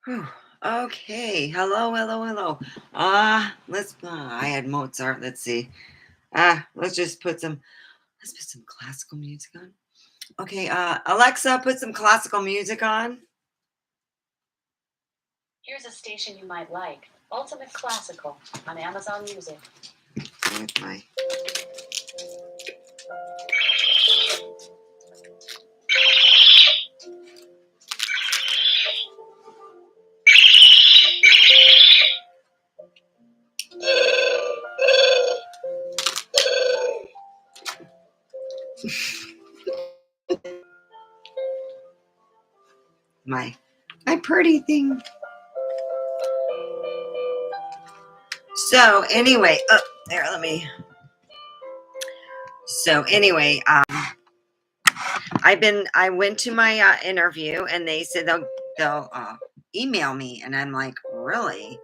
Whew. Okay. Hello, hello, hello. I had Mozart. Let's see. Let's put some classical music on. Okay, Alexa, put some classical music on. Here's a station you might like. Ultimate Classical on Amazon Music. With my my my pretty thing. So anyway, there, let me. So anyway, I went to my interview and they said they'll email me, and I'm like, really?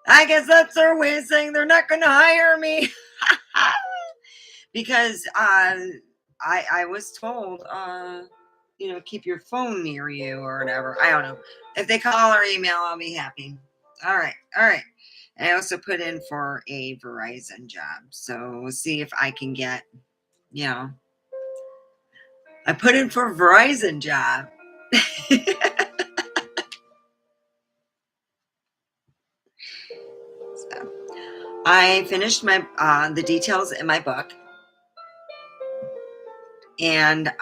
I guess that's their way of saying they're not going to hire me. Because I was told, keep your phone near you or whatever. I don't know. If they call or email, I'll be happy. All right. All right. And I also put in for a Verizon job. So we'll see if I can get, I put in for a Verizon job. So I finished my the details in my book. And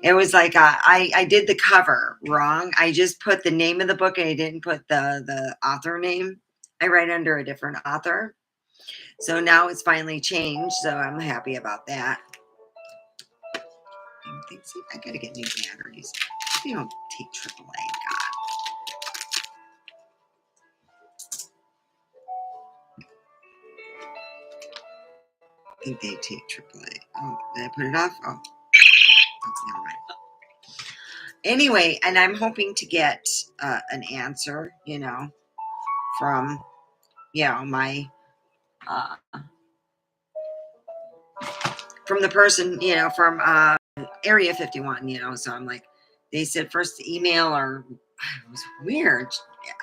it was like I did the cover wrong. I just put the name of the book and I didn't put the author name. I write under a different author. So now it's finally changed. So I'm happy about that. See, I gotta get new batteries. They don't take AAA. God. I think they take AAA. Oh, did I put it off? Oh, never mind. Anyway, and I'm hoping to get an answer, from, my, from the person, from Area 51, so I'm like, they said first email, or it was weird.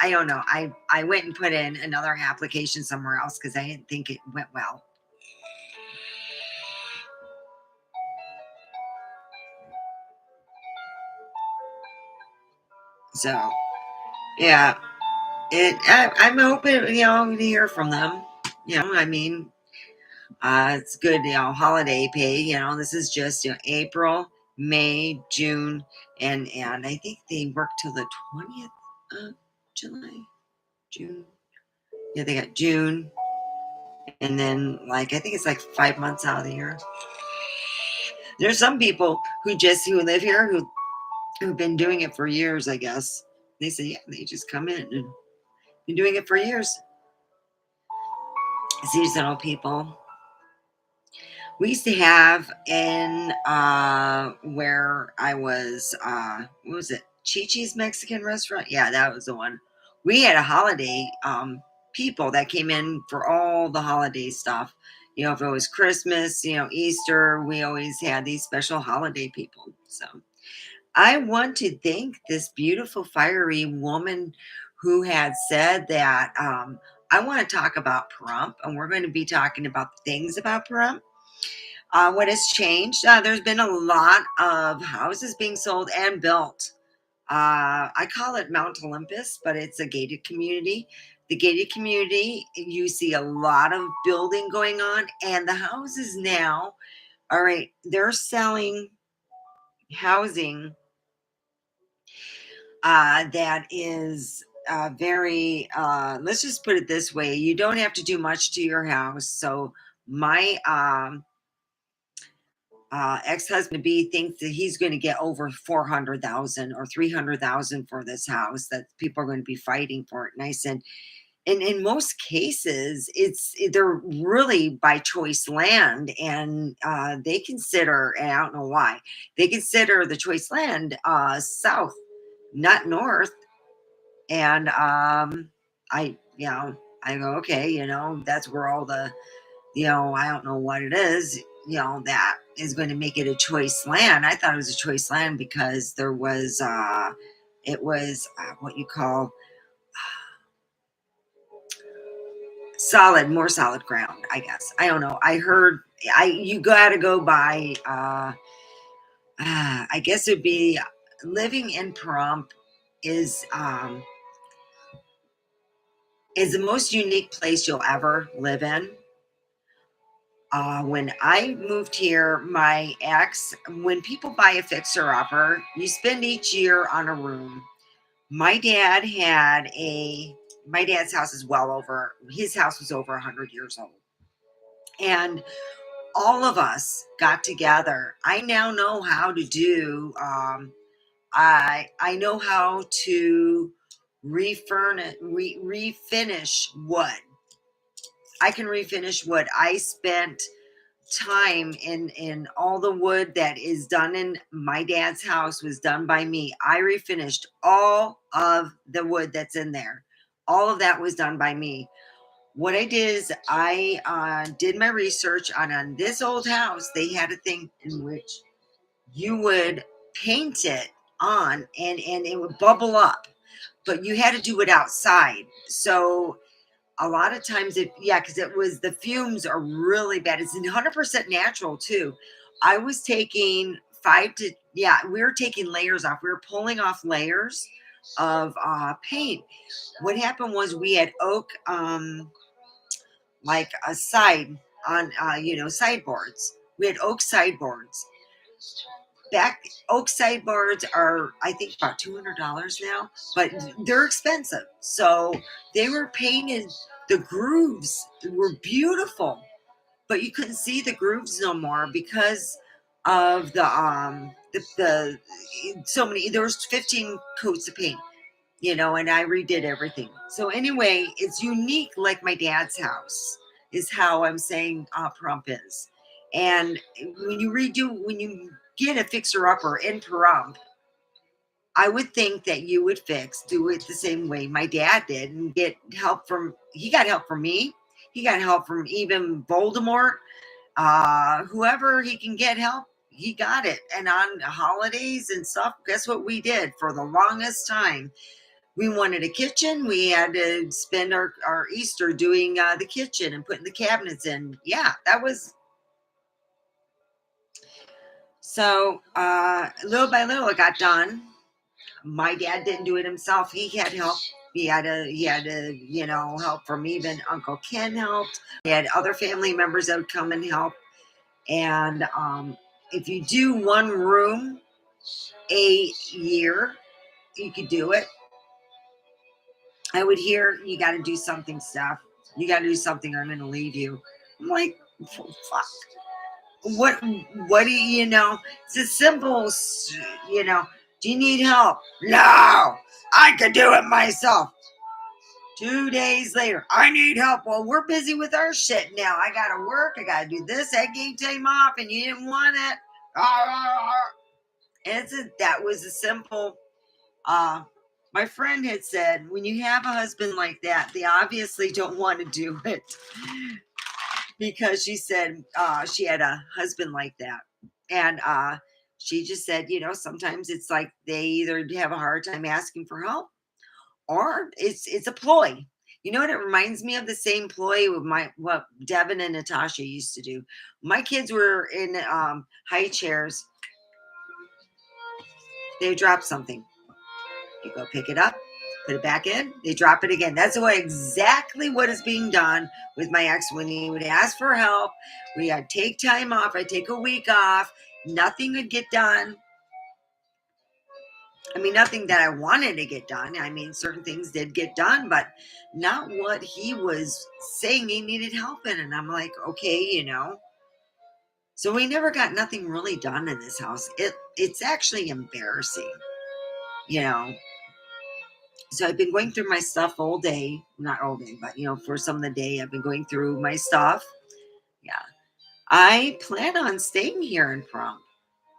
I don't know. I went and put in another application somewhere else because I didn't think it went well. So, yeah, I'm hoping, to hear from them. I mean, it's good, holiday pay. This is just April, May, June, and I think they work till the 20th of July, June. Yeah, they got June, and then I think it's like 5 months out of the year. There's some people who live here who've been doing it for years. I guess they say, yeah, they just come in and been doing it for years. Seasonal people. We used to have in where I was, what was it? Chi-Chi's Mexican restaurant? Yeah, that was the one. We had a holiday people that came in for all the holiday stuff. If it was Christmas, Easter, we always had these special holiday people. So I want to thank this beautiful, fiery woman who had said that I want to talk about Pahrump, and we're going to be talking about things about Pahrump. What has changed? There's been a lot of houses being sold and built. I call it Mount Olympus, but it's a gated community. The gated community, you see a lot of building going on, and the houses now, all right, they're selling housing that is very, let's just put it this way, you don't have to do much to your house. So my ex-husband B thinks that he's going to get over 400,000 or 300,000 for this house, that people are going to be fighting for it. And I said, and in most cases, they're really by choice land, and they consider, and I don't know why, they consider the choice land south, not north. And I go, okay, that's where all the, I don't know what it is, that is going to make it a choice land. I thought it was a choice land because there was, it was what you call more solid ground, I guess. I don't know. I heard you got to go by, I guess it would be living in Pahrump is, is the most unique place you'll ever live in. When I moved here, my ex, when people buy a fixer-upper, you spend each year on a room. My dad my dad's house is his house was over 100 years old. And all of us got together. I now know how to do, I know how to refinish wood. I can refinish wood. I spent time in all the wood that is done in my dad's house was done by me. I refinished all of the wood that's in there. All of that was done by me. What I did is I did my research on this old house. They had a thing in which you would paint it on and it would bubble up, but you had to do it outside. So a lot of times because it was, the fumes are really bad. It's 100% natural too. I was taking we were taking layers off. We were pulling off layers of paint. What happened was we had oak, like a side on, sideboards. We had oak sideboards. Oak sideboards are, I think, about $200 now, but they're expensive. So they were painted. The grooves were beautiful, but you couldn't see the grooves no more because of the so many. There was 15 coats of paint, and I redid everything. So anyway, it's unique, like my dad's house is how I'm saying Pahrump is. And when you get a fixer-upper in Pahrump, I would think that you would do it the same way my dad did and he got help from me. He got help from even Voldemort. Whoever he can get help, he got it. And on holidays and stuff, guess what we did for the longest time? We wanted a kitchen. We had to spend our Easter doing the kitchen and putting the cabinets in. Yeah, that was so little by little it got done. My dad didn't do it himself. He had help. He had to, help from even Uncle Ken helped. He had other family members that would come and help. And if you do one room a year, you could do it. I would hear you got to do something, Steph. You got to do something, or I'm going to leave you. I'm like, fuck. What do It's a simple, do you need help? No, I could do it myself. 2 days later, I need help. Well, we're busy with our shit now. I got to work. I got to do this. I gave time off and you didn't want it. And that was a simple, my friend had said, when you have a husband like that, they obviously don't want to do it. Because she said she had a husband like that. And she just said, sometimes it's like they either have a hard time asking for help or it's a ploy. You know what? It reminds me of the same ploy with what Devin and Natasha used to do. My kids were in high chairs. They drop something. You go pick it up, put it back in, they drop it again. That's exactly what is being done with my ex when he would ask for help. I'd take time off. I'd take a week off. Nothing would get done. I mean, nothing that I wanted to get done. I mean, certain things did get done, but not what he was saying he needed help in. And I'm like, okay, So we never got nothing really done in this house. It's actually embarrassing, So I've been going through my stuff all day, not all day, but for some of the day, I've been going through my stuff. Yeah. I plan on staying here in Pahrump.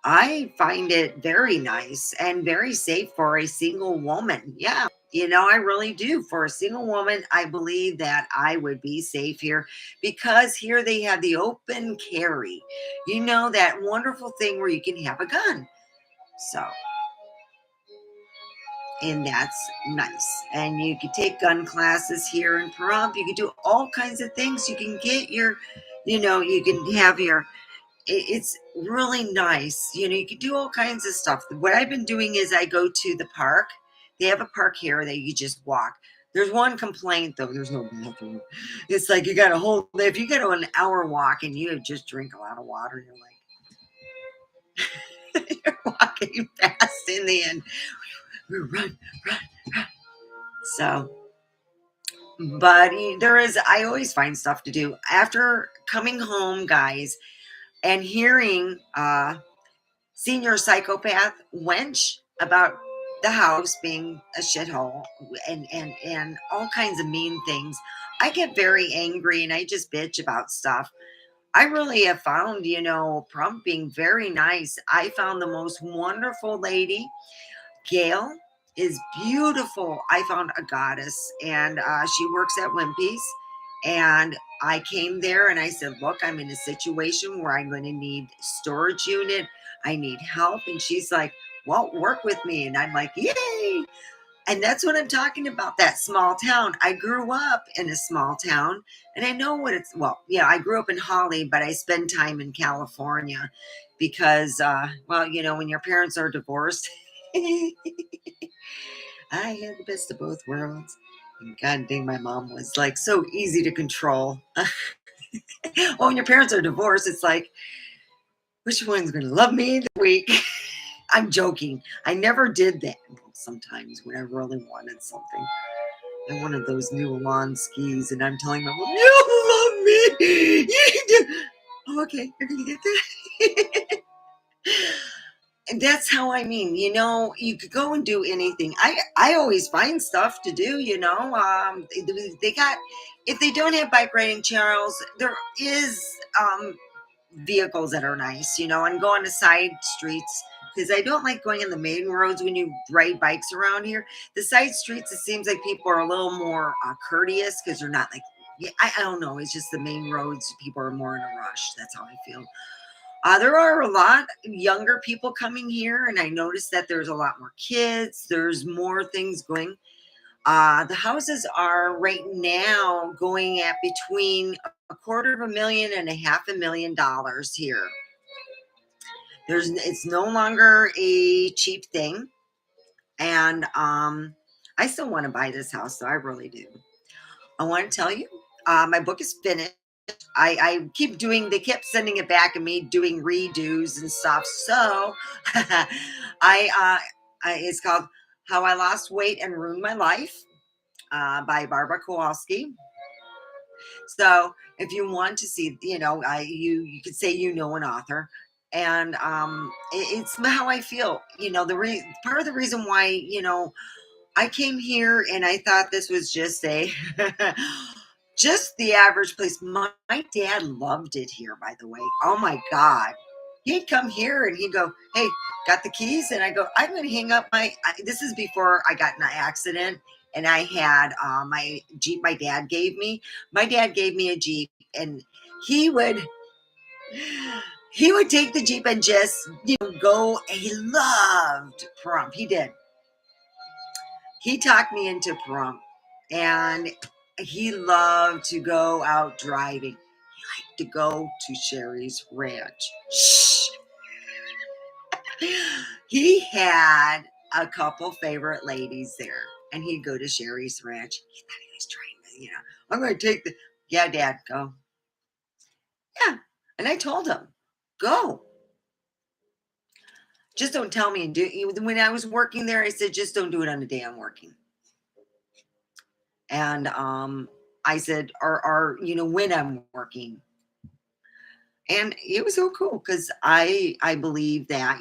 I find it very nice and very safe for a single woman. Yeah, I really do. For a single woman, I believe that I would be safe here because here they have the open carry. That wonderful thing where you can have a gun. So, and that's nice. And you can take gun classes here in Pahrump. You can do all kinds of things. You can get your, you can have your it's really nice. You can do all kinds of stuff. What I've been doing is I go to the park. They have a park here that you just walk. There's one complaint though. There's no bathroom. It's like you got a whole. If you get an hour walk and you just drink a lot of water, you're like you're walking fast in the end. Run, run. So, but there is. I always find stuff to do after coming home, guys, and hearing senior psychopath wench about the house being a shithole and all kinds of mean things. I get very angry and I just bitch about stuff. I really have found, Pahrump being very nice. I found the most wonderful lady. Gail is beautiful. I found a goddess, and she works at Wimpy's. And I came there and I said, look, I'm in a situation where I'm going to need storage unit. I need help. And she's like, well, work with me. And I'm like, yay. And that's what I'm talking about, that small town. I grew up in a small town and I know what it's, well, yeah, I grew up in Holly, but I spend time in California because, when your parents are divorced, I had the best of both worlds. And God dang, my mom was like so easy to control. Well, when your parents are divorced, it's like, which one's going to love me this week? I'm joking. I never did that. Sometimes when I really wanted something, I wanted those new lawn skis, and I'm telling my mom, you love me. You do. Oh, okay, you're going to get that. And that's how I mean, you could go and do anything. I always find stuff to do, they got, if they don't have bike riding trails, there is vehicles that are nice, and go on the side streets because I don't like going on the main roads when you ride bikes around here. The side streets, it seems like people are a little more courteous because they're not like, yeah, I don't know. It's just the main roads. People are more in a rush. That's how I feel. There are a lot younger people coming here, and I noticed that there's a lot more kids. There's more things going. The houses are right now going at between $250,000 and $500,000 here. It's no longer a cheap thing, and I still want to buy this house, so I really do. I want to tell you, my book is finished. I keep doing, they kept sending it back and me doing redos and stuff. So it's called How I Lost Weight and Ruined My Life by Barbara Kowalski. So if you want to see, you could say, an author, and it's how I feel, part of the reason why, I came here and I thought this was just just the average place. My dad loved it here, by the way. Oh my God. He'd come here and he'd go, hey, got the keys? And I go, I'm going to hang up this is before I got in an accident and I had my Jeep my dad gave me. My dad gave me a Jeep and he would take the Jeep and just, go. He loved Pahrump. He did. He talked me into Pahrump, and he loved to go out driving. He liked to go to Sherry's Ranch. Shh. He had a couple favorite ladies there, and he'd go to Sherry's Ranch. He thought he was trying to, I'm going to take yeah, Dad, go. Yeah. And I told him, go. Just don't tell me and do. When I was working there, I said, just don't do it on the day I'm working. And I said, or when I'm working. And it was so cool because I believe that,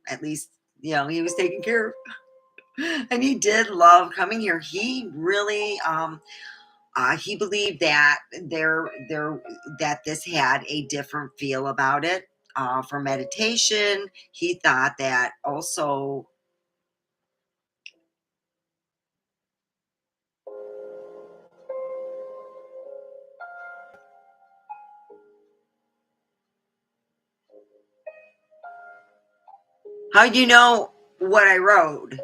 at least, he was taken care of. And he did love coming here. He really he believed that that this had a different feel about it. for meditation. He thought that also. How do you know what I rode?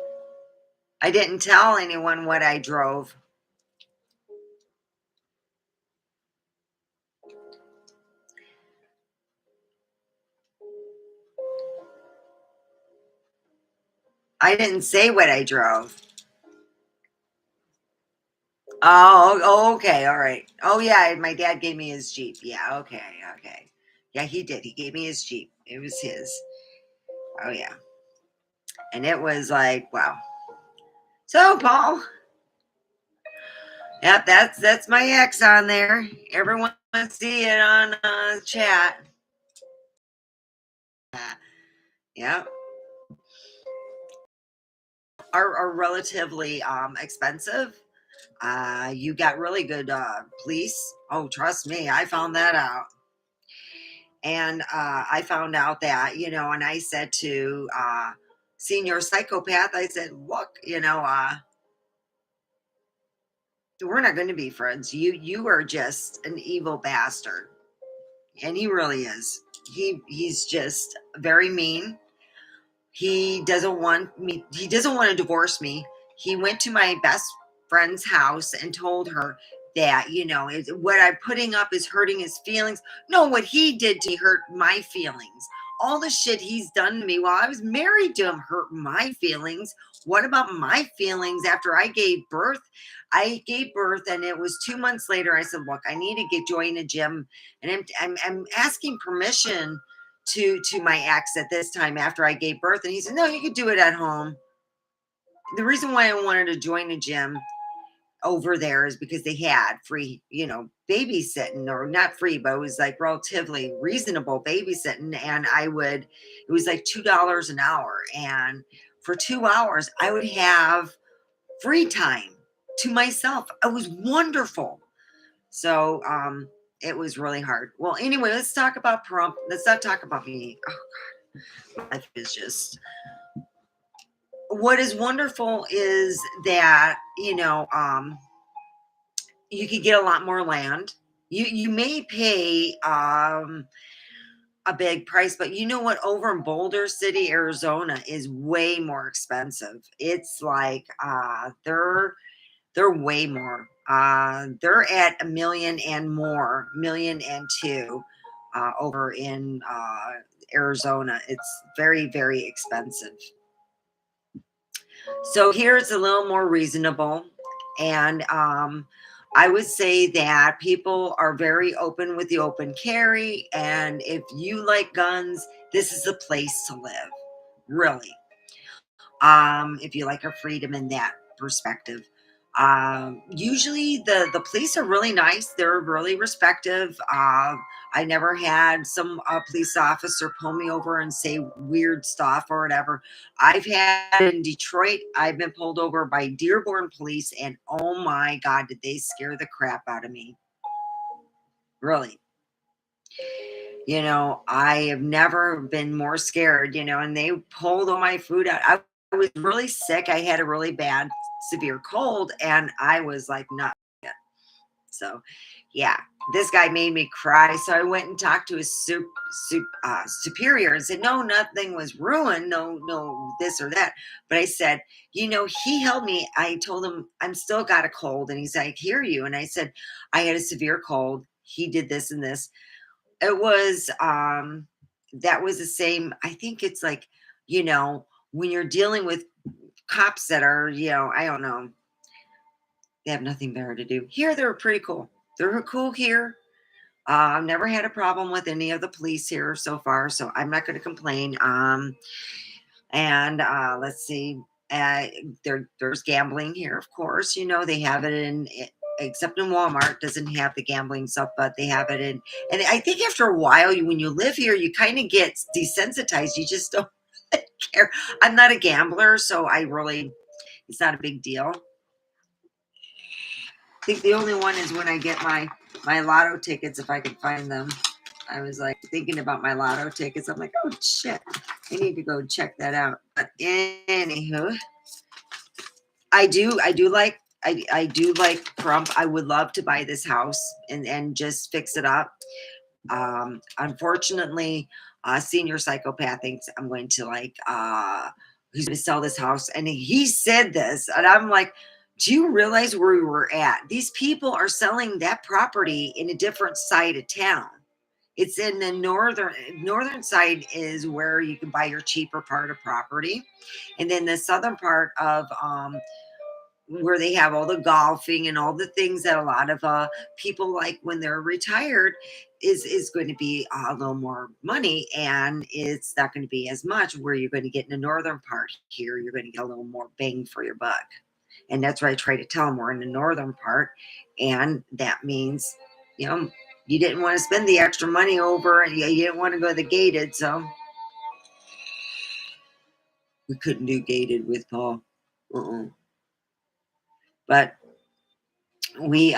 I didn't tell anyone what I drove. I didn't say what I drove. Oh, okay, all right. Oh, yeah, my dad gave me his Jeep. Yeah, okay, okay. Yeah, he did. He gave me his Jeep. It was his. Oh, yeah. And it was like, wow. So, Paul, yep, that's my ex on there. Everyone see it on chat. Yep. Are relatively expensive. You got really good police. Oh, trust me, I found that out. And I found out that, and I said to senior psychopath, I said, look, we're not going to be friends. You are just an evil bastard. And he really is. He's just very mean. He doesn't want to divorce me. He went to my best friend's house and told her that, what I'm putting up is hurting his feelings. No, what he did to hurt my feelings. All the shit he's done to me while I was married to him hurt my feelings. What about my feelings after I gave birth? I gave birth, and it was 2 months later. I said, look, I need to join a gym, and I'm asking permission to my ex at this time after I gave birth. And he said, no, you could do it at home. The reason why I wanted to join a gym over there is because they had free, babysitting, or not free, but it was like relatively reasonable babysitting. And it was like $2 an hour. And for 2 hours, I would have free time to myself. It was wonderful. So, it was really hard. Well, anyway, let's talk about Pahrump. Let's not talk about me. Oh, life is just, what is wonderful is that, you could get a lot more land. You may pay a big price, but you know what? Over in Boulder City, Arizona, is way more expensive. It's like they're way more. They're at $1 million and more, million and two, over in Arizona. It's very, very expensive. So here it's a little more reasonable. And I would say that people are very open with the open carry. And if you like guns, this is a place to live, really. If you like a freedom in that perspective. Usually the police are really nice. They're really respective. I never had some police officer pull me over and say weird stuff or whatever. I've had in Detroit, I've been pulled over by Dearborn police, and oh my God, did they scare the crap out of me. Really. I have never been more scared, and they pulled all my food out. I was really sick. I had a really bad, severe cold, and I was like, not good. So, yeah, this guy made me cry. So I went and talked to his superior and said, no, nothing was ruined. No, this or that. But I said, he held me. I told him, I'm still got a cold. And he's like, I hear you. And I said, I had a severe cold. He did this and this. It was that was the same. I think it's like, when you're dealing with cops that are, I don't know, they have nothing better to do. Here they're pretty cool. They're cool here. I've never had a problem with any of the police here so far, so I'm not going to complain. And let's see, there's gambling here, of course. They have it in, except in Walmart doesn't have the gambling stuff, but they have it in. And I think after a while, when you live here, you kind of get desensitized. You just don't care. I'm not a gambler, so it's not a big deal. I think the only one is when I get my lotto tickets, if I can find them. I was like thinking about my lotto tickets. I'm like, oh shit, I need to go check that out. But anywho, I do like Pahrump. I would love to buy this house and just fix it up. Unfortunately, senior psychopath thinks I'm going to he's going to sell this house, and he said this, and I'm like, do you realize where we were at? These people are selling that property in a different side of town. It's in the northern side is where you can buy your cheaper part of property, and then the southern part of where they have all the golfing and all the things that a lot of people like when they're retired is going to be a little more money, and it's not going to be as much where you're going to get in the northern part. Here you're going to get a little more bang for your buck, and that's what I try to tell them. We're in the northern part, and that means, you know, you didn't want to spend the extra money over, and you didn't want to go the gated, so we couldn't do gated with Paul. But we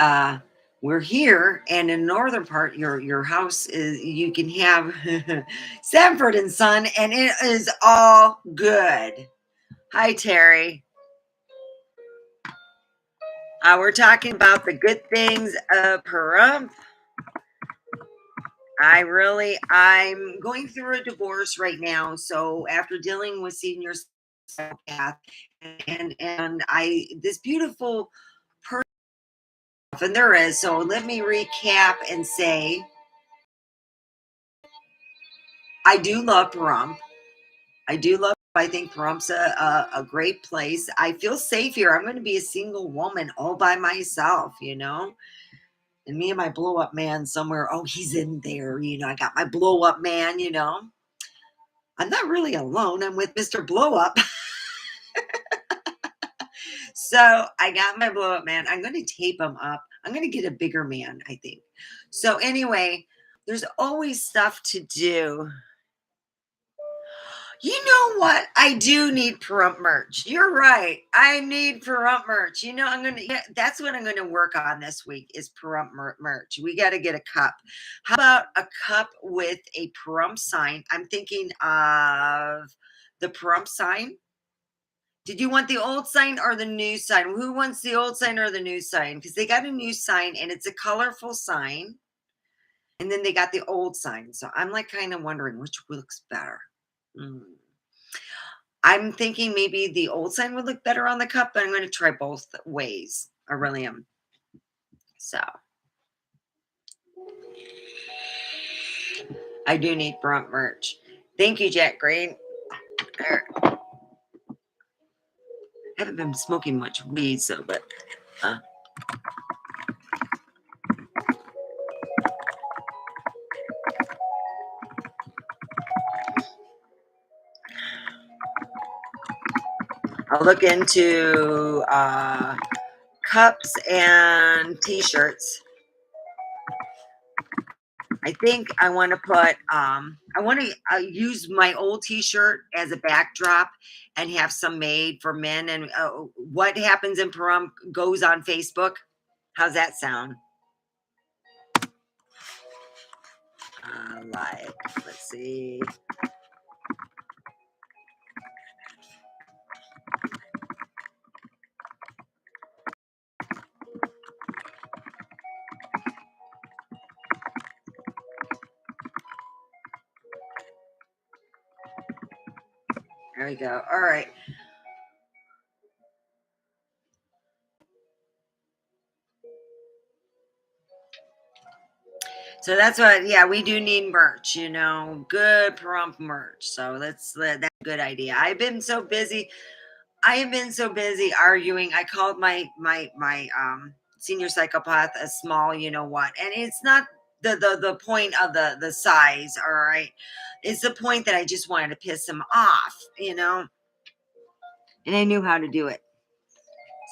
we're here, and in the northern part, your house is, you can have Sanford and Son, and it is all good. Hi, Terry. We're talking about the good things of Pahrump. I'm going through a divorce right now, so after dealing with senior psychopath and I this beautiful person, and there is, so let me recap and say I do love Pahrump. I think Parump's a great place. I feel safe here. I'm going to be a single woman all by myself, you know? And me and my blow up man somewhere. Oh, he's in there. You know, I got my blow up man, you know? I'm not really alone. I'm with Mr. Blow Up. So I got my blow up man. I'm going to tape him up. I'm going to get a bigger man, I think. So anyway, there's always stuff to do. You know what? I do need Pahrump merch. You're right. I need Pahrump merch. You know, that's what I'm gonna work on this week is Pahrump merch. We got to get a cup. How about a cup with a Pahrump sign? I'm thinking of the Pahrump sign. Did you want the old sign or the new sign? Who wants the old sign or the new sign? Because they got a new sign and it's a colorful sign. And then they got the old sign. So I'm like kind of wondering which looks better. I'm thinking maybe the old sign would look better on the cup, but I'm going to try both ways. I really am. So I do need Pahrump merch. Thank you, Jack Green. I haven't been smoking much weed, so but I'll look into cups and t-shirts. I think I want to put I want to use my old t-shirt as a backdrop and have some made for men, and what happens in Pahrump goes on Facebook. How's that sound? Let's see. There we go. All right. So that's what, yeah, we do need merch, you know, good Pahrump merch. So that's a good idea. I have been so busy arguing. I called my senior psychopath a small, you know what, and it's not the point of the size. All right, it's the point that I just wanted to piss him off, you know, and I knew how to do it.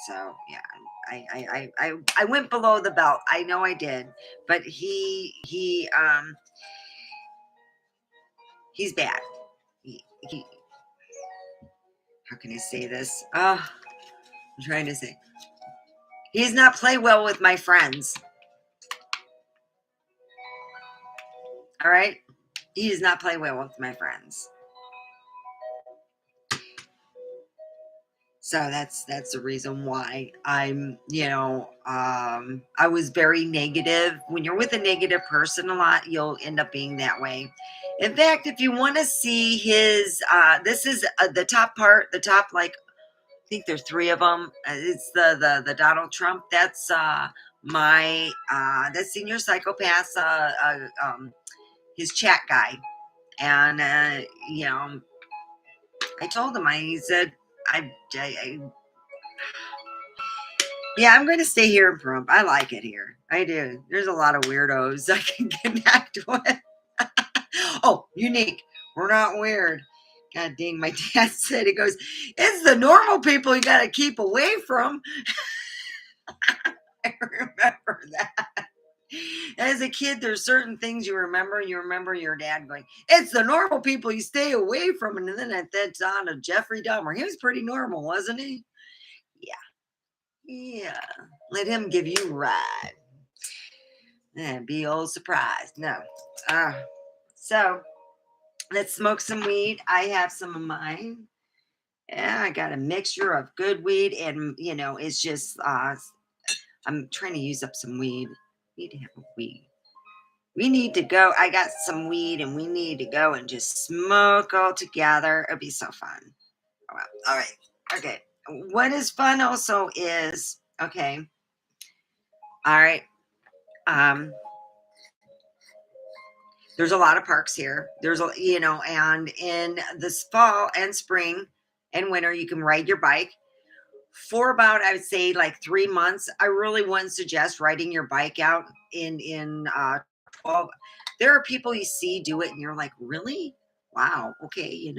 So yeah, I went below the belt. I know I did, but he's bad. He how can I say this? Oh, I'm trying to say he does not play well with my friends. All right. He does not play well with my friends. So that's the reason why I'm, I was very negative. When you're with a negative person a lot, you'll end up being that way. In fact, if you want to see his, this is the top part, the top, like, I think there's three of them. It's the Donald Trump. That's my that senior psychopath, his chat guy, and I told him, he said, I yeah, I'm going to stay here in Pahrump. I like it here. I do. There's a lot of weirdos I can connect with. Oh, unique. We're not weird. God dang, my dad said, he goes, it's the normal people you got to keep away from. I remember that. As a kid, there's certain things you remember. You remember your dad going, it's the normal people you stay away from. And then that's on to Jeffrey Dahmer. He was pretty normal, wasn't he? Yeah. Yeah. Let him give you a ride. And be all surprised. No. So let's smoke some weed. I have some of mine. Yeah, I got a mixture of good weed, and it's just I'm trying to use up some weed. We need to have a weed. We need to go. I got some weed, and we need to go and just smoke all together. It'll be so fun. Oh, well. All right. Okay. What is fun also is okay. All right. There's a lot of parks here. And in this fall and spring and winter, you can ride your bike for about, I would say, like 3 months. I really wouldn't suggest riding your bike out in 12. There are people you see do it and you're like, really? Wow. Okay.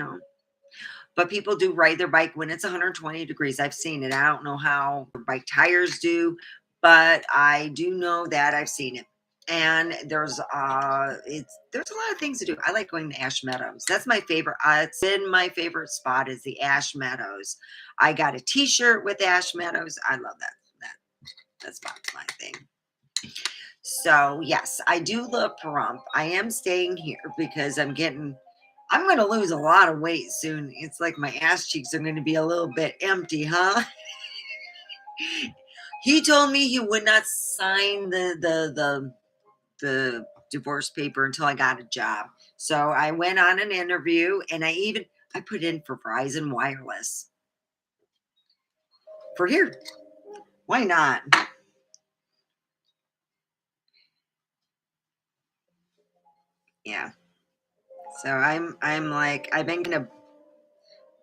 But people do ride their bike when it's 120 degrees. I've seen it. I don't know how bike tires do, but I do know that I've seen it. And there's a lot of things to do. I like going to Ash Meadows. That's my favorite. It's been my favorite spot is the Ash Meadows. I got a T-shirt with Ash Meadows. I love that spot's my thing. So yes, I do love Pahrump. I am staying here because I'm going to lose a lot of weight soon. It's like my ass cheeks are going to be a little bit empty, huh? He told me he would not sign the divorce paper until I got a job. So I went on an interview, and I put in for Verizon Wireless. For here. Why not? Yeah. So I'm like, I've been kind of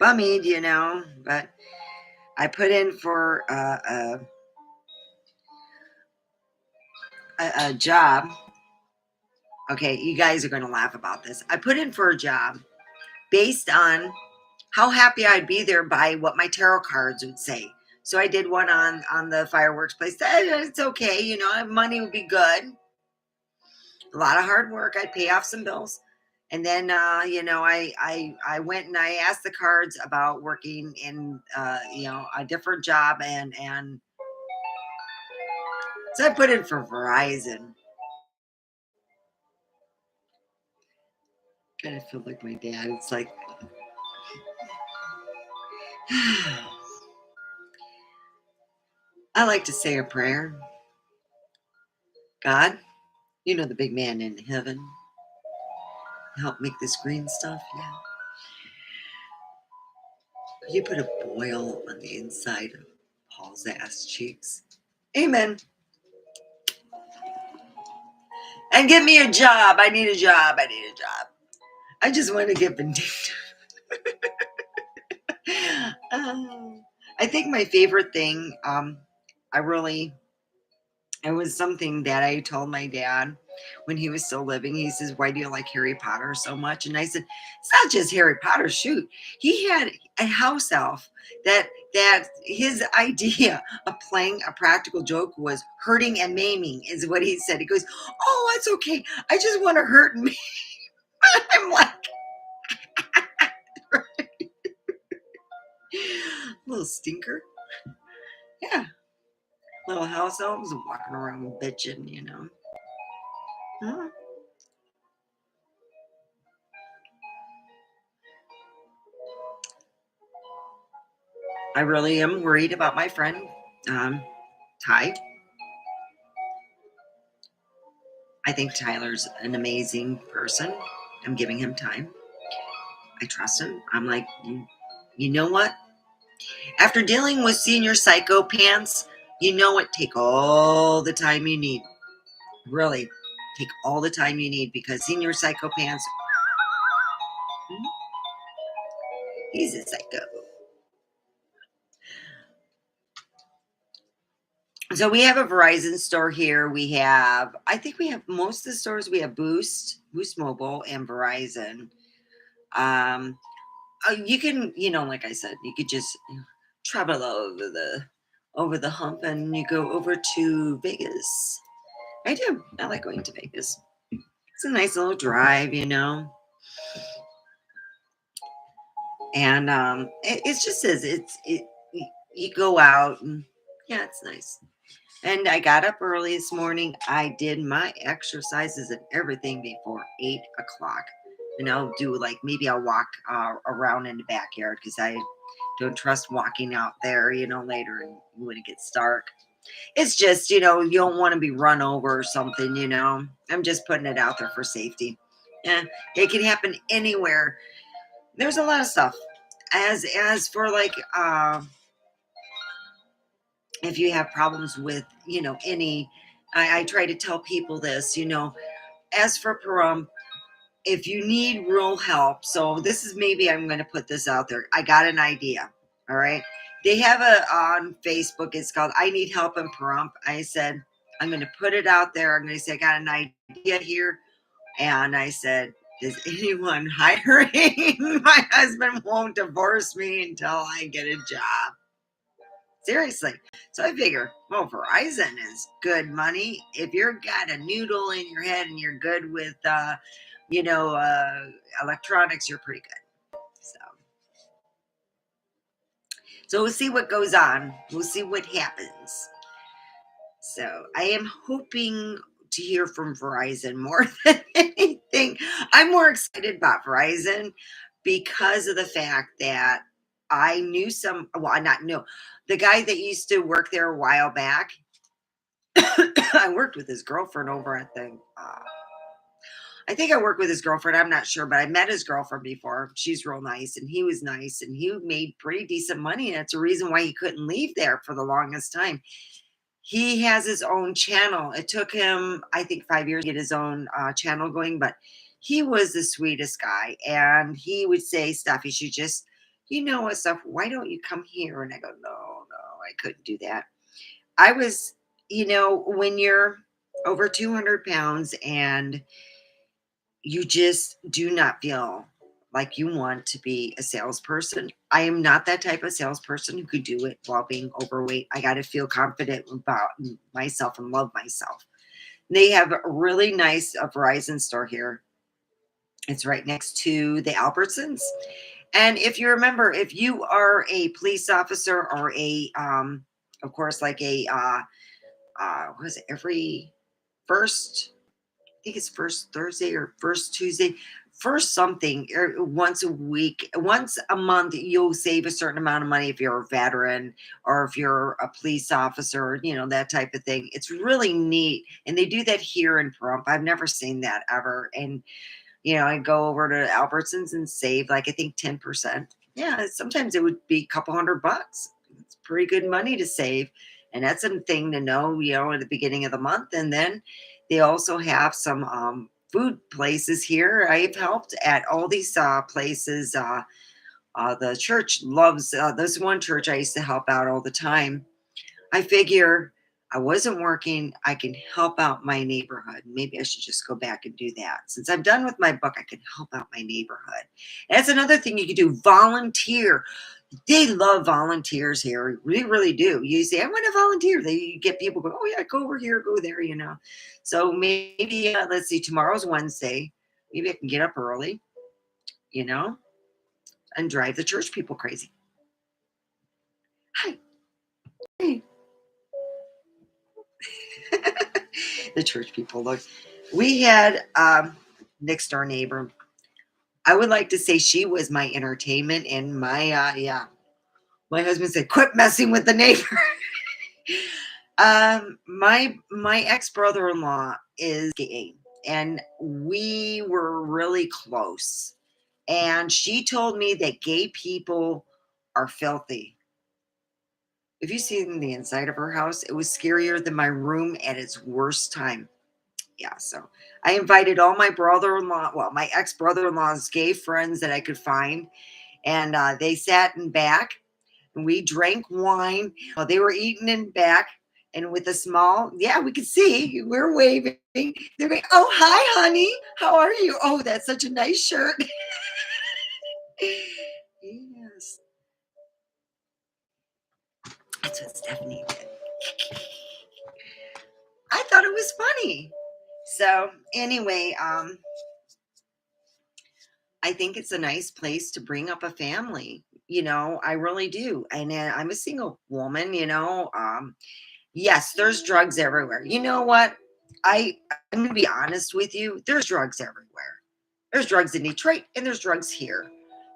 bummied, but I put in for a job. Okay, you guys are going to laugh about this. I put in for a job based on how happy I'd be there by what my tarot cards would say. So I did one on the fireworks place. It's okay, money would be good. A lot of hard work. I'd pay off some bills. And then, I went and I asked the cards about working in, a different job. And so I put in for Verizon. Kind of feel like my dad. It's like, I like to say a prayer. God, the big man in heaven, help make this green stuff. Yeah. You put a boil on the inside of Paul's ass cheeks. Amen. And give me a job. I need a job. I just want to get vindictive. I think my favorite thing, it was something that I told my dad when he was still living. He says, why do you like Harry Potter so much? And I said, it's not just Harry Potter. Shoot. He had a house elf that his idea of playing a practical joke was hurting and maiming, is what he said. He goes, oh, that's okay. I just want to hurt and maim. I'm like, little stinker. Yeah. Little house elves walking around bitching. Huh? I really am worried about my friend, um, Ty. I think Tyler's an amazing person. I'm giving him time. I trust him. I'm like, you know what? After dealing with senior psychopaths, you know what? Take all the time you need. Really, take all the time you need because senior psychopaths, he's a psycho. So we have a Verizon store here. We have, I think we have most of the stores. We have Boost Mobile, and Verizon. Um, you can, like I said, you could just travel over the hump, and you go over to Vegas. I do. I like going to Vegas. It's a nice little drive. And it just says you go out, and yeah, it's nice. And I got up early this morning. I did my exercises and everything before 8 o'clock. And I'll do like maybe I'll walk around in the backyard because I don't trust walking out there, later and when it gets dark. It's just, you don't want to be run over or something. I'm just putting it out there for safety. Yeah, it can happen anywhere. There's a lot of stuff. As for like if you have problems with, any, I try to tell people this, as for Pahrump, if you need real help, so this is maybe I'm going to put this out there. I got an idea. All right. They have on Facebook. It's called I Need Help in Pahrump. I said, I'm going to put it out there. I'm going to say, I got an idea here. And I said, is anyone hiring? My husband won't divorce me until I get a job. Seriously. So I figure, well, Verizon is good money. If you've got a noodle in your head and you're good with, you know, uh, electronics, you're pretty good. So we'll see what goes on. We'll see what happens. So I am hoping to hear from Verizon more than anything. I'm more excited about Verizon because of the fact that I knew not know, the guy that used to work there a while back. I worked with his girlfriend over at I think I worked with his girlfriend. I'm not sure, but I met his girlfriend before. She's real nice, and he was nice, and he made pretty decent money. And that's a reason why he couldn't leave there for the longest time. He has his own channel. It took him, I think, 5 years to get his own channel going, but he was the sweetest guy. And he would say, stuff, you should just, what stuff, why don't you come here? And I go, no, I couldn't do that. I was, when you're over 200 pounds and you just do not feel like you want to be a salesperson. I am not that type of salesperson who could do it while being overweight. I got to feel confident about myself and love myself. They have a really nice Verizon store here. It's right next to the Albertsons. And if you remember, if you are a police officer or of course, like what is it, every first I think it's first Thursday or first Tuesday, first something, or once a week, once a month, you'll save a certain amount of money if you're a veteran or if you're a police officer, that type of thing. It's really neat. And they do that here in Pahrump. I've never seen that ever. And, I go over to Albertsons and save like, I think 10%. Yeah, sometimes it would be a couple $100. It's pretty good money to save. And that's a thing to know, at the beginning of the month. And then they also have some food places here. I've helped at all these places. The church loves, this one church I used to help out all the time. I figure I wasn't working. I can help out my neighborhood. Maybe I should just go back and do that. Since I'm done with my book, I can help out my neighborhood. And that's another thing you can do, volunteer. They love volunteers here. We really do. You say, I want to volunteer. They get people go, oh yeah, go over here, go there, So maybe, let's see, tomorrow's Wednesday. Maybe I can get up early, and drive the church people crazy. Hi. Hey. The church people look. We had next door neighbor. I would like to say she was my entertainment and my, My husband said, "Quit messing with the neighbor." My ex brother in law is gay, and we were really close. And she told me that gay people are filthy. If you seen the inside of her house, it was scarier than my room at its worst time. Yeah, so I invited all my brother-in-law, well, my ex-brother-in-law's gay friends that I could find, and they sat in back and we drank wine while they were eating in back. And with a small, yeah, we could see we're waving. They're going, "Oh, hi, honey. How are you? Oh, that's such a nice shirt." Yes, that's what Stephanie did. I thought it was funny. So anyway, I think it's a nice place to bring up a family. I really do. And I'm a single woman. Yes, there's drugs everywhere. You know what? I'm gonna be honest with you. There's drugs everywhere. There's drugs in Detroit and there's drugs here.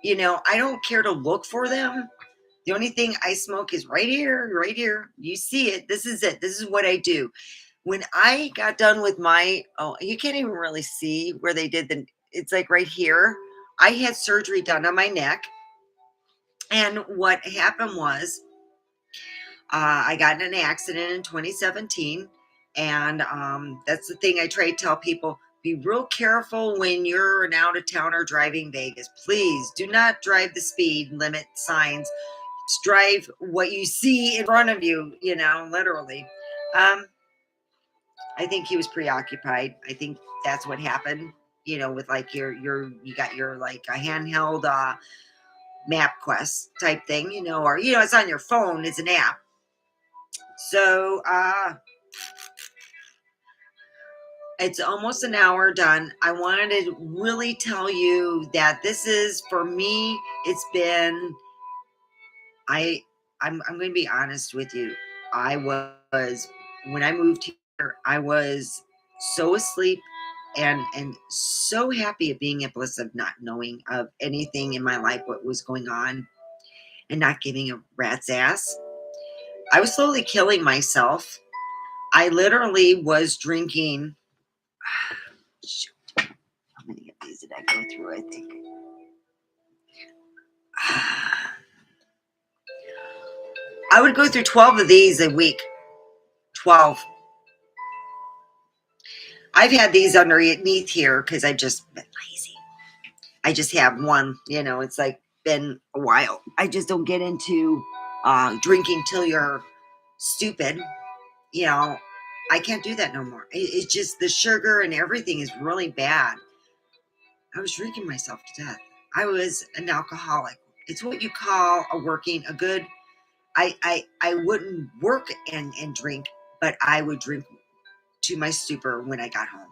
I don't care to look for them. The only thing I smoke is right here, right here. You see it. This is it. This is what I do. When I got done with you can't even really see where they did it's like right here. I had surgery done on my neck. And what happened was, I got in an accident in 2017. And that's the thing I try to tell people, be real careful when you're an out of towner driving Vegas. Please do not drive the speed limit signs. Drive what you see in front of you, literally. Um, I think he was preoccupied. I think that's what happened, with like you got your like a handheld map quest type thing, or it's on your phone, it's an app. So it's almost an hour done. I wanted to really tell you that this is, for me, it's been, I'm going to be honest with you. I was, when I moved here, I was so asleep and so happy at being at bliss of not knowing of anything in my life, what was going on, and not giving a rat's ass. I was slowly killing myself. I literally was drinking. Shoot, how many of these did I go through? I think I would go through 12 of these a week. 12. I've had these underneath here because I've just been lazy. I just have one, it's like been a while. I just don't get into drinking till you're stupid. I can't do that no more. It's just the sugar and everything is really bad. I was drinking myself to death. I was an alcoholic. It's what you call a good. I wouldn't work and drink, but I would drink to my stupor when I got home.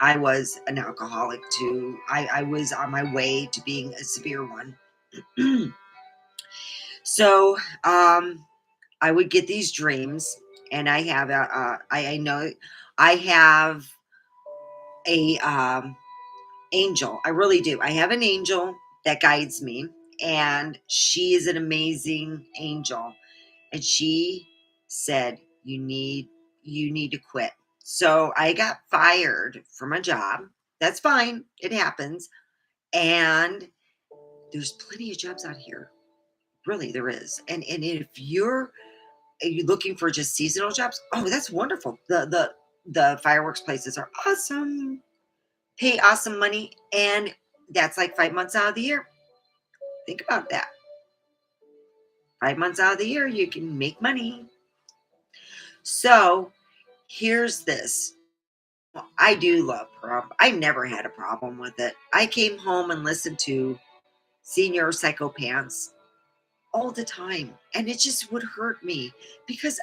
I was an alcoholic too. I was on my way to being a severe one. So I would get these dreams, and I have I know I have a angel. I really do. I have an angel that guides me, and she is an amazing angel. And she said, you need to quit. So I got fired from a job. That's fine. It happens. And there's plenty of jobs out here. Really, there is. And if are you looking for just seasonal jobs? Oh, that's wonderful. The fireworks places are awesome. Pay awesome money, and that's like 5 months out of the year. Think about that. 5 months out of the year, you can make money. So here's this. I do love Pahrump. I never had a problem with it. I came home and listened to Senior Psychopaths all the time, and it just would hurt me because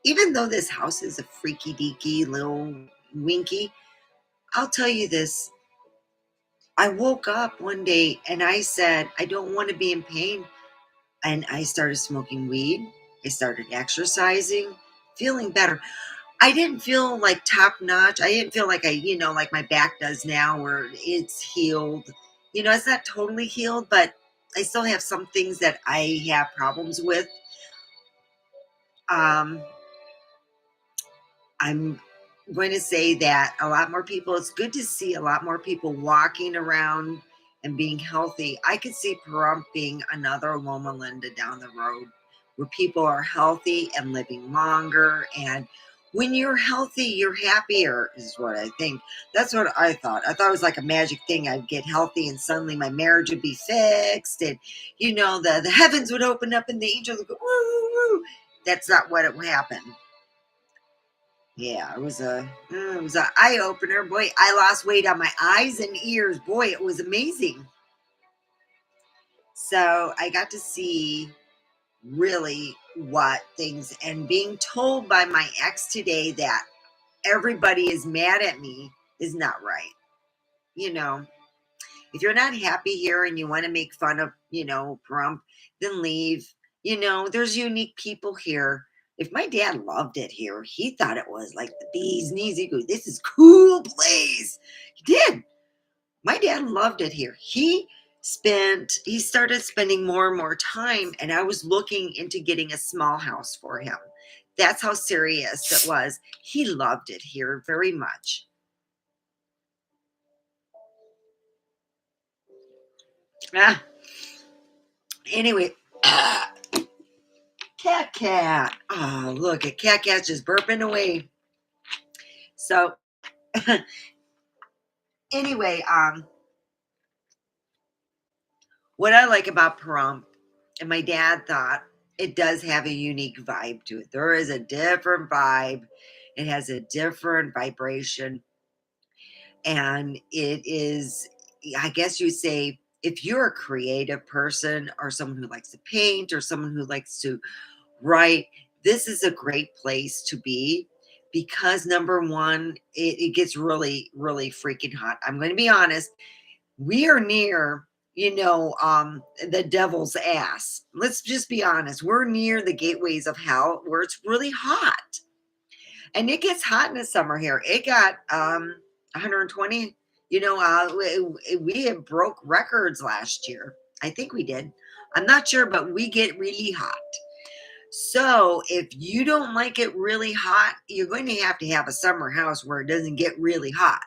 even though this house is a freaky deaky little winky, I'll tell you this. I woke up one day and I said, I don't want to be in pain. And I started smoking weed. I started exercising, feeling better. I didn't feel like top notch. I didn't feel like like my back does now where it's healed. It's not totally healed, but I still have some things that I have problems with. Um, I'm going to say that a lot more people, it's good to see a lot more people walking around and being healthy. I could see Pahrump being another Loma Linda down the road where people are healthy and living longer. And when you're healthy, you're happier, is what I think. That's what I thought. I thought it was like a magic thing. I'd get healthy and suddenly my marriage would be fixed. And, the heavens would open up and the angels would go, woo, woo, woo. That's not what it would happen. Yeah, it was a eye opener. Boy, I lost weight on my eyes and ears. Boy, it was amazing. So I got to see really what things, and being told by my ex today that everybody is mad at me is not right. You know, if you're not happy here and you want to make fun of, Pahrump, then leave. There's unique people here. If my dad loved it here, he thought it was like the bee's knees. He goes, "This is cool place." He did. My dad loved it here. He started spending more and more time, and I was looking into getting a small house for him. That's how serious it was. He loved it here very much. Ah, anyway, Cat. Oh, look at Cat's just burping away. So anyway, what I like about Pahrump, and my dad thought it does have a unique vibe to it. There is a different vibe. It has a different vibration. And it is, I guess you say, if you're a creative person or someone who likes to paint or someone who likes to write, this is a great place to be because number one, it gets really, really freaking hot. I'm going to be honest. We are near, the devil's ass. Let's just be honest. We're near the gateways of hell where it's really hot. And it gets hot in the summer here. It got 120. We had broke records last year. I think we did. I'm not sure, but we get really hot. So if you don't like it really hot, you're going to have a summer house where it doesn't get really hot.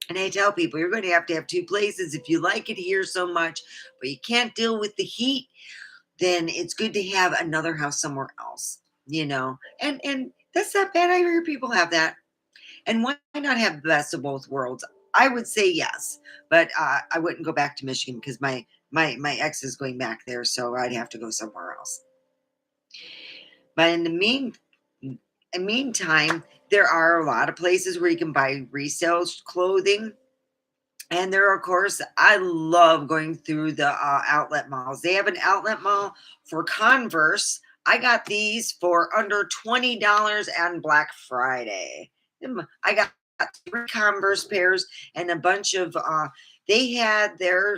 And I tell people you're going to have two places. If you like it here so much, but you can't deal with the heat, then it's good to have another house somewhere else, and that's not bad. I hear people have that. And why not have the best of both worlds? I would say yes, but I wouldn't go back to Michigan because my ex is going back there, so I'd have to go somewhere else. But in the meantime, there are a lot of places where you can buy resale clothing. And there, of course, I love going through the outlet malls. They have an outlet mall for Converse. I got these for under $20 on Black Friday. I got 3 Converse pairs and a bunch of. They had their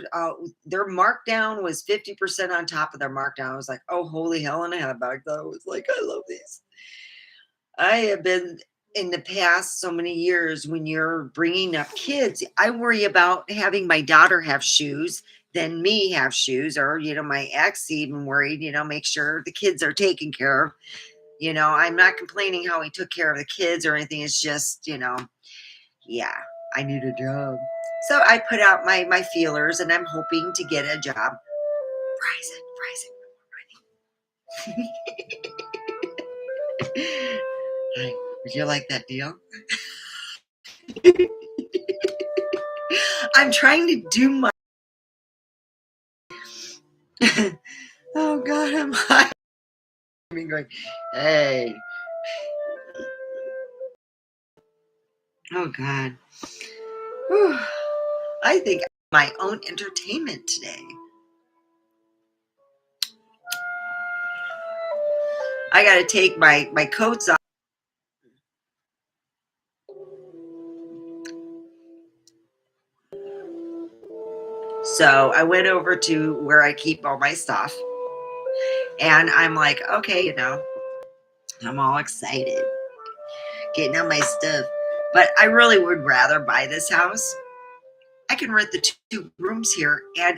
markdown was 50% on top of their markdown. I was like, oh, holy hell in a handbag! Though I was like, I love these. I have been in the past so many years when you're bringing up kids, I worry about having my daughter have shoes than me have shoes, or my ex even worried, make sure the kids are taken care of. I'm not complaining how he took care of the kids or anything. It's just, yeah, I need a job. So I put out my feelers and I'm hoping to get a job. Rise it. Hi, would you like that deal? I'm trying to do my. Oh God, I'm high. I mean, going, hey. Oh God. Whew. I think my own entertainment today. I got to take my coats off. So I went over to where I keep all my stuff. And I'm like, okay, I'm all excited getting out my stuff. But I really would rather buy this house. I can rent the 2 rooms here and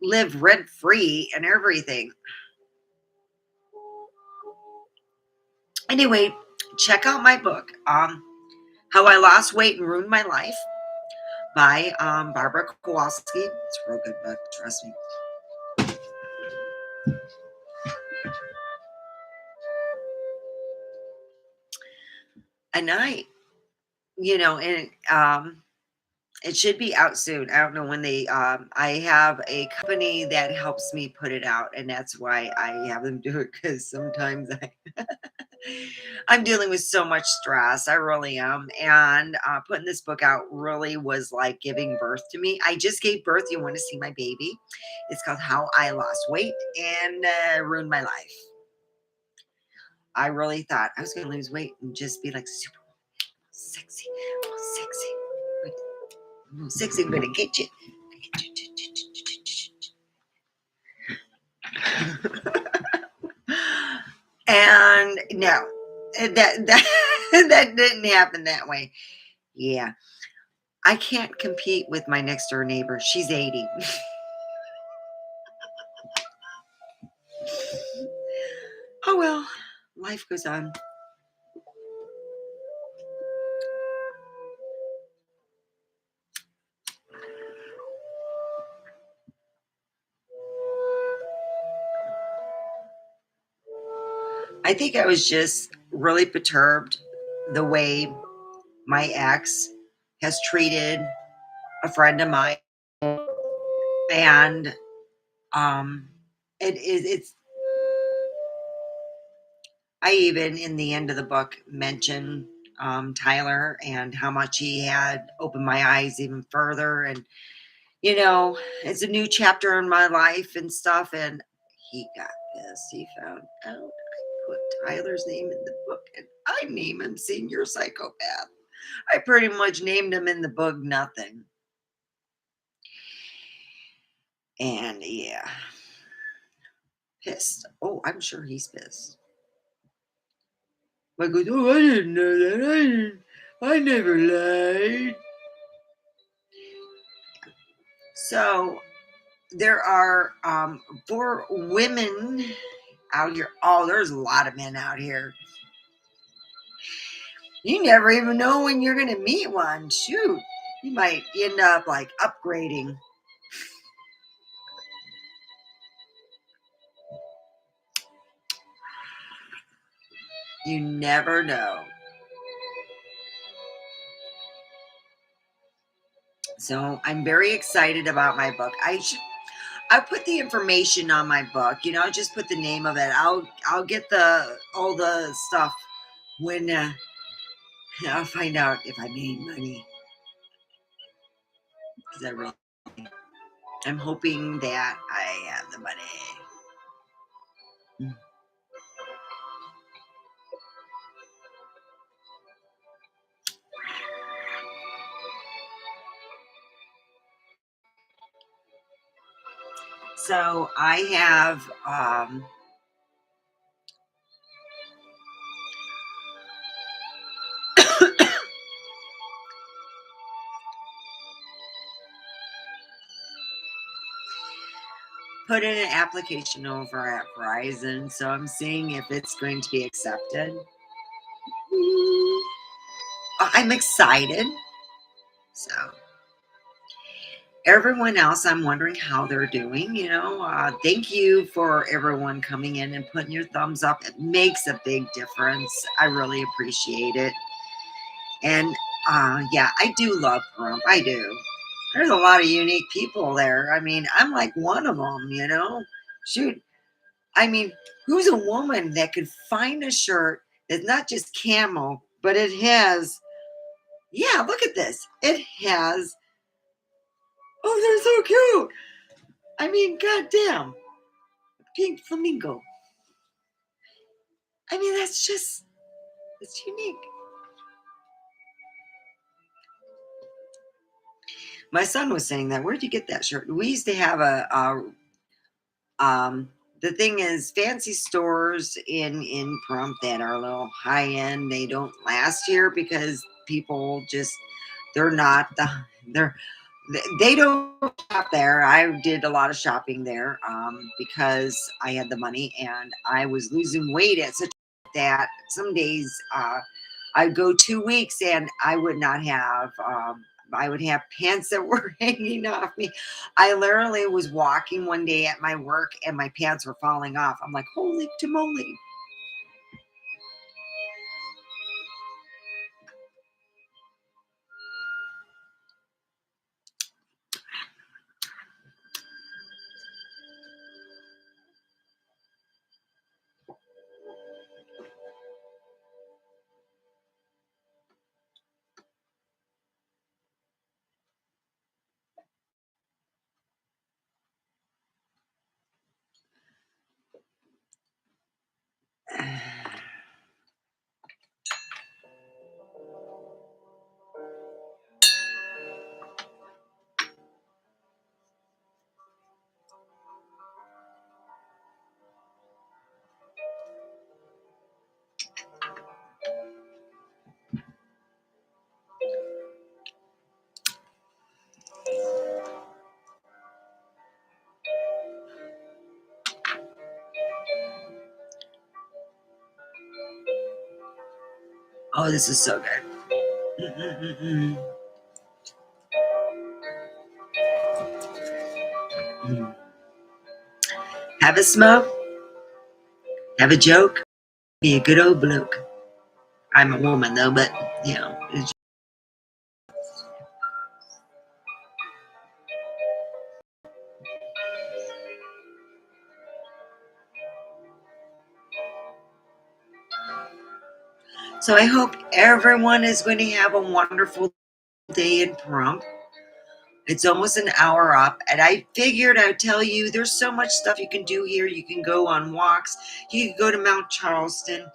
live rent free and everything. Anyway, check out my book, How I Lost Weight and Ruined My Life by Barbara Kowalski. It's a real good book, trust me. And it should be out soon. I don't know when they, I have a company that helps me put it out, and that's why I have them do it, because sometimes I'm dealing with so much stress. I really am. And putting this book out really was like giving birth to me. I just gave birth. You want to see my baby? It's called How I Lost Weight and Ruined My Life. I really thought I was going to lose weight and just be like super sexy, sexy. I'm going to get you. And no, that didn't happen that way. Yeah, I can't compete with my next door neighbor. She's 80. Oh well, life goes on. I think I was just really perturbed the way my ex has treated a friend of mine, and um it's I even in the end of the book mention Tyler and how much he had opened my eyes even further, and it's a new chapter in my life and stuff. And he got pissed. He found out I put Tyler's name in the book, and I name him Senior Psychopath. I pretty much named him in the book nothing. And yeah, pissed. Oh, I'm sure he's pissed. I goes, oh, I didn't know that. I never lied. So there are 4 women out here. Oh, there's a lot of men out here. You never even know when you're going to meet one. Shoot, you might end up like upgrading. You never know. So I'm very excited about my book. I put the information on my book. I just put the name of it. I'll get all the stuff when I'll find out if I made money. Because I'm hoping that I have the money. So I have put in an application over at Verizon, so I'm seeing if it's going to be accepted. I'm excited. So everyone else, I'm wondering how they're doing. Thank you for everyone coming in and putting your thumbs up. It makes a big difference. I really appreciate it. And yeah, I do love Pahrump. I do. There's a lot of unique people there. I mean, I'm like one of them. Shoot. I mean, who's a woman that could find a shirt that's not just camel, but it has, yeah, look at this. It has, oh, they're so cute. I mean, goddamn, pink flamingo. I mean, it's unique. My son was saying that. Where'd you get that shirt? We used to have the thing is, fancy stores in Pahrump that are a little high end, they don't last here because people just they're not the They don't shop there. I did a lot of shopping there because I had the money and I was losing weight at such that some days I'd go 2 weeks and I would not have. I would have pants that were hanging off me. I literally was walking one day at my work and my pants were falling off. I'm like, holy tamale. Oh, this is so good. Mm-mm-mm-mm. Mm. Have a smoke, have a joke, be a good old bloke. I'm a woman though, but you know. So I hope everyone is going to have a wonderful day in Pahrump. It's almost an hour up, and I figured I'd tell you there's so much stuff you can do here. You can go on walks, you can go to Mount Charleston,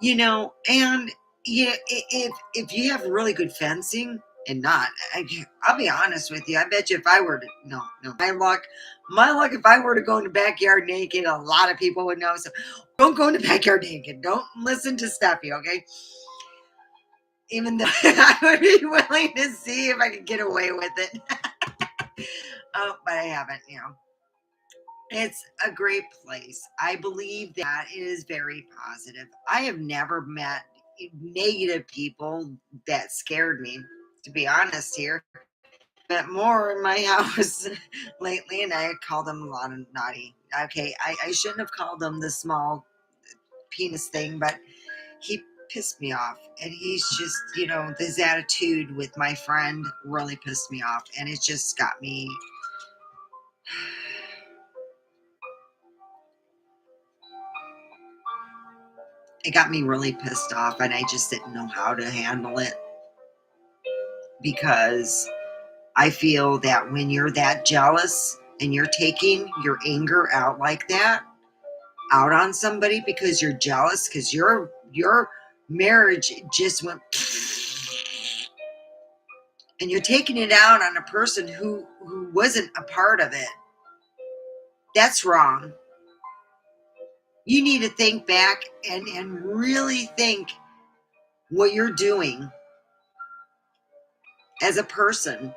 and yeah, if you have really good fencing and not, I'll be honest with you. I bet you if I were to, no, my luck, if I were to go in the backyard naked, a lot of people would know. So don't go in the backyard naked. Don't listen to Steffi, okay? Even though I would be willing to see if I could get away with it. But I haven't. It's a great place. I believe that it is very positive. I have never met negative people that scared me, to be honest here. Met more in my house lately, and I called them a lot of naughty. Okay, I shouldn't have called them the small penis thing, but he pissed me off. And he's just, his attitude with my friend really pissed me off. And it just got me. It got me really pissed off, and I just didn't know how to handle it because I feel that when you're that jealous and you're taking your anger out like that, out on somebody because you're jealous, because your marriage just went and you're taking it out on a person who wasn't a part of it. That's wrong. You need to think back and really think what you're doing as a person,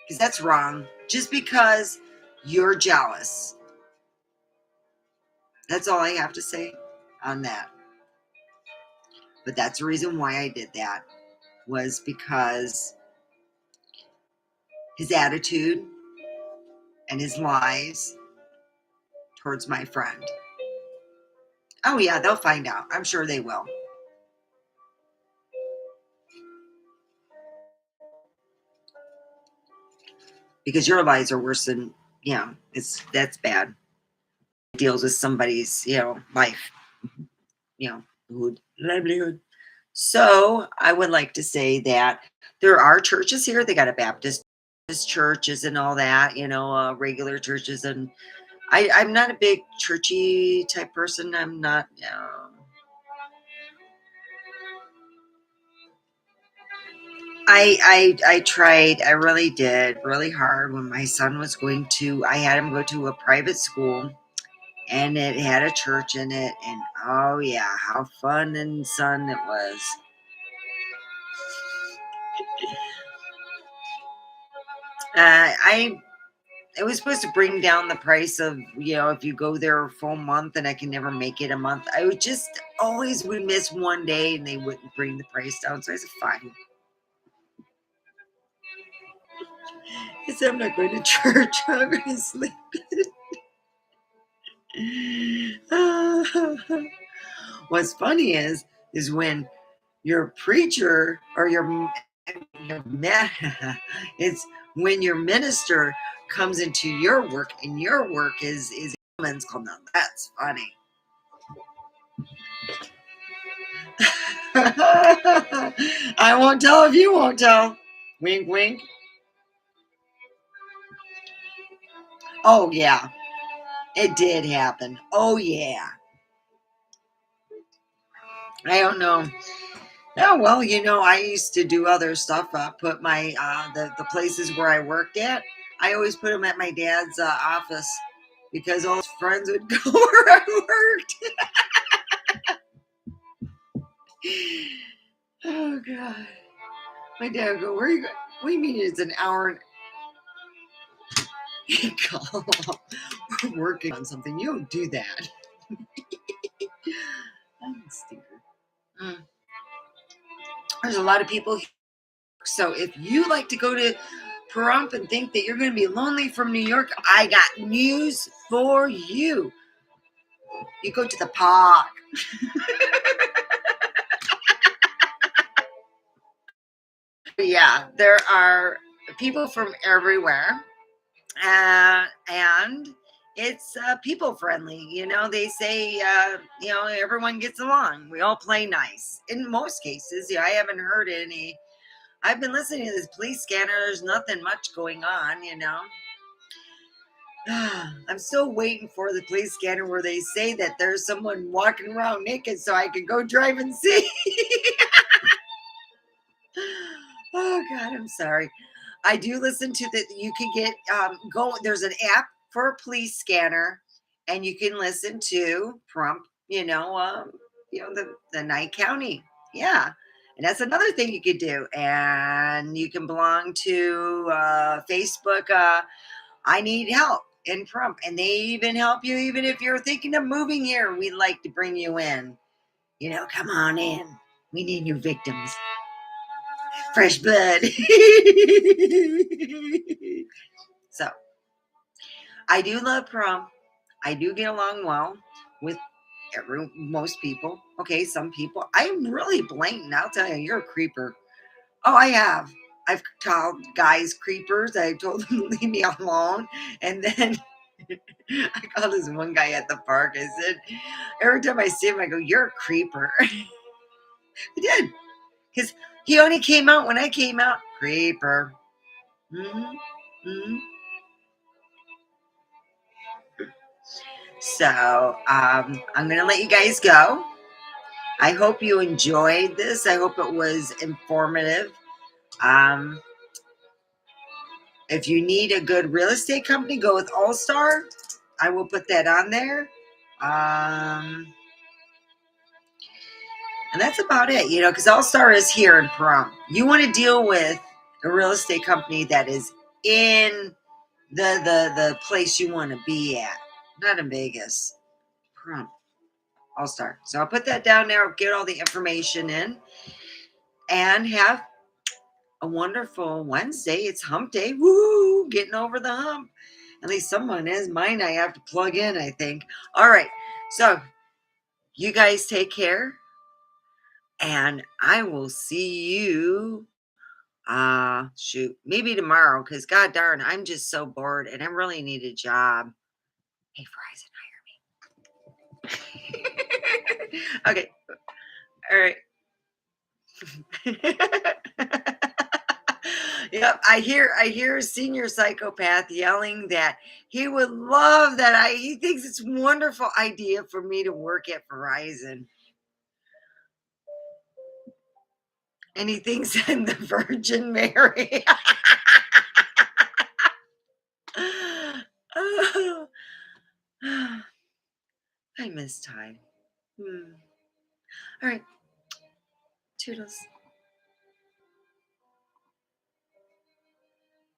because that's wrong. Just because you're jealous. That's all I have to say on that. But that's the reason why I did that, was because his attitude and his lies towards my friend. Oh yeah, they'll find out. I'm sure they will. Because your lies are worse than, that's bad. It deals with somebody's, life, livelihood. So I would like to say that there are churches here. They got a Baptist churches and all that, regular churches. And I'm not a big churchy type person. I'm not. I tried. I really did really hard when my son was going to. I had him go to a private school, and it had a church in it. And oh yeah, how fun and fun it was. I it was supposed to bring down the price of, if you go there a full month, and I can never make it a month. I would just always would miss one day and they wouldn't bring the price down. So I said, fine. I said, I'm not going to church. I'm going to sleep. What's funny is when your preacher or your it's when your minister comes into your work, and your work is women's club. Now that's funny. I won't tell if you won't tell. Wink, wink. Oh yeah, it did happen. Oh yeah. I don't know. Oh well, I used to do other stuff. Put my the places where I worked at. I always put them at my dad's office because all his friends would go where I worked. Oh God, my dad would go, "Where you go? What do you mean it's an hour?" He'd call, "We're working on something. You don't do that." I'm a stinker. Mm. There's a lot of people here. So if you like to go to Pahrump and think that you're going to be lonely from New York, I got news for you. You go to the park. Yeah, there are people from everywhere, and it's people friendly. They say everyone gets along. We all play nice in most cases. Yeah, I haven't heard any. I've been listening to this police scanner. There's nothing much going on. I'm still waiting for the police scanner where they say that there's someone walking around naked so I can go drive and see. Oh God, I'm sorry. I do listen to that. You can get go. There's an app for a police scanner, and you can listen to Pahrump. The Nye County. Yeah, and that's another thing you could do. And you can belong to Facebook. I need help in Pahrump, and they even help you even if you're thinking of moving here. We'd like to bring you in. Come on in. We need new victims. Fresh blood. So I do love Pahrump. I do get along well with most people. Okay, some people. I'm really blatant. I'll tell you, you're a creeper. Oh, I have. I've called guys creepers. I told them to leave me alone. And then I called this one guy at the park. I said, every time I see him, I go, "You're a creeper." I did. Because he only came out when I came out. Creeper. Hmm. Hmm. So I'm going to let you guys go. I hope you enjoyed this. I hope it was informative. Um, if you need a good real estate company, go with All Star. I will put that on there. And that's about it, because All Star is here in Pahrump. You want to deal with a real estate company that is in the place you want to be at, not in Vegas. Pahrump. All Star. So I'll put that down there. I'll get all the information in, and have a wonderful Wednesday. It's hump day. Woo! Getting over the hump. At least someone is. Mine I have to plug in, I think. All right. So you guys take care, and I will see you shoot, maybe tomorrow, because god darn, I'm just so bored and I really need a job. Hey, Verizon, hire me. Okay. All right. Yep, I hear a senior psychopath yelling that he would love that he thinks it's a wonderful idea for me to work at Verizon. And he thinks I'm the Virgin Mary. Oh, I miss time. All right, toodles.